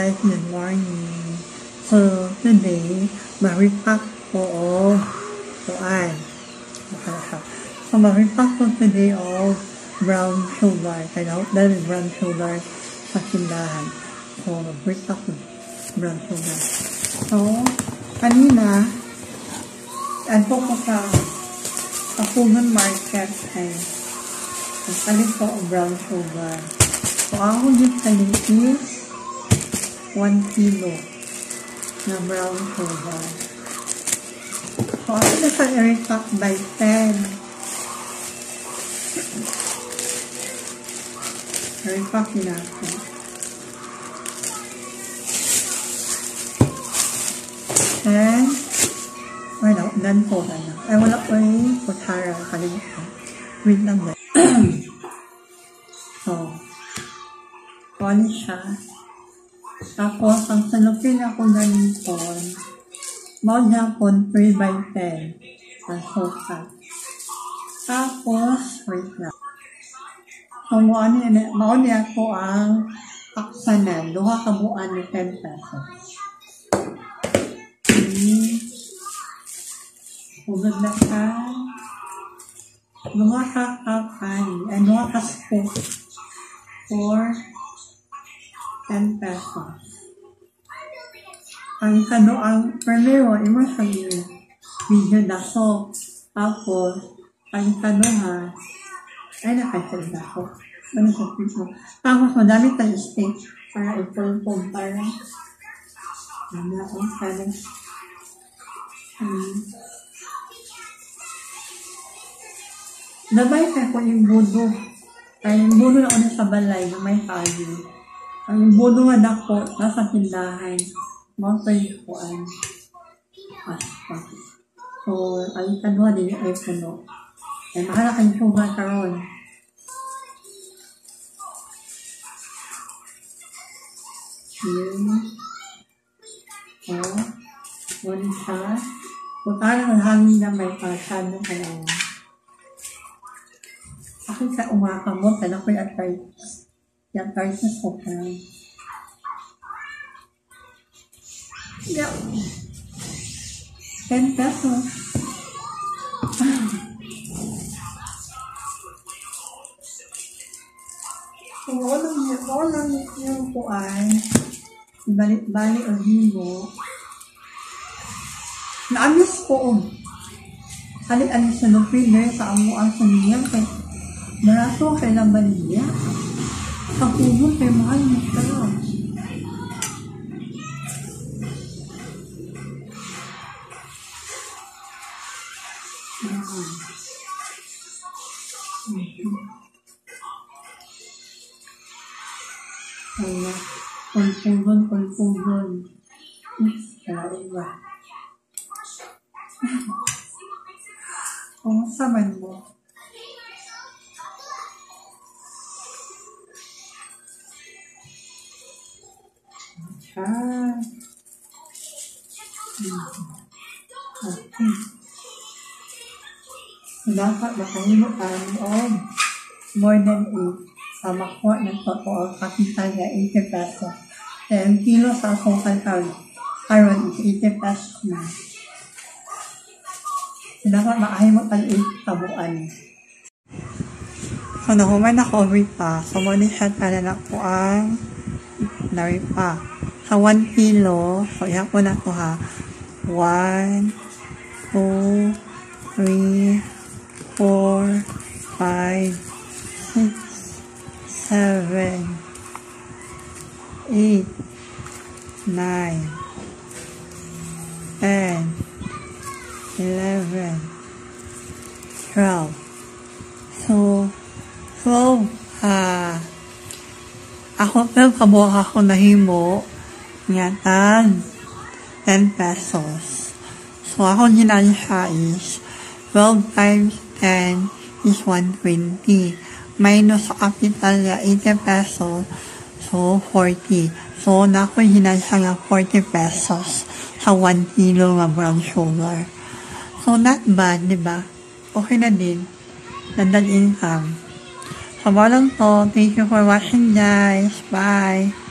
guys, good morning. So today, ma-repack ko kuan. So ma-repack ko today brown sugar. Kaya dahil brown sugar sa tindahan. So ma-repack ko brown sugar. So kanina, ko sa Pugan Market ay nagpalit ko brown sugar. So ako yung kalit is 1 kilo na brown sugar. So ako na sa repack by 10. Repack nila ako. And wala, done po na. Ay, wala po yung kutsara. Kalimutan. Wait lang ba? So, kuwan siya. Tapos, ang salupin ako ganito, mount niya po 3 by 10 ang sofa. Tapos, wait lang. So, mount niya po ang aksanan. Duha kabuan ni 10 pesos. Ugod na ka. Duha ka kapan. Duha ka spoon for 10 pesos. Ang primero, imo sa video na so. Tapos, ang kanuha, ay nakaisal na ko. Ano sa piso? Tapos, madami tayong steak para ipulpog para nabay ka ko yung budo. Ay, yung budo na una sa balay na may tayo. Ang budo nga dako, nasa tindahan. Mga kuan. So, ang kanwa din ay puno. Ay, mahala kang sugar karon. Yun. So, one siya. Kung parang hangin na may pasado kaya. Ako sa umakamot, alam ko yung arthritis. Yung arthritis ko pa. Yeah. 10 pesos. So, walang yung kuan. Balik-balik o hibo. Naamis ko. Alit-alit sa lupin sa amuang sa niyang kay Marato kay lang baliya. Pagkubo kay mahal mo ka. Kulpugon. Kaya ba? Kung saman mo. Dapat makalimutan more than 8 sa makuha ng totoo kapital na 80 pesos. Kaya ang kilo sa asukal karon is 80 pesos na. Dapat makalimutan 8 tabuan. So, nahuman ako pa. So, muna siya na po ang naripa. Sa 1 kilo, so iyak ko na ito ha. 1, 2, 3, 4, 5, 6, 7, 8, 9, 10, 11, 12. So, 12, ako kabuha ako nahimo ngatan 10 pesos. So, ako ginaan siya is 12 times 10 is 120. Minus capital niya 80 pesos. So, 40. So, nako ginaan siya nga 40 pesos sa 1 kilo nga brown sugar. So, not bad, diba? Okay na din. Nandang income. So, walang to. Thank you for watching, guys. Bye!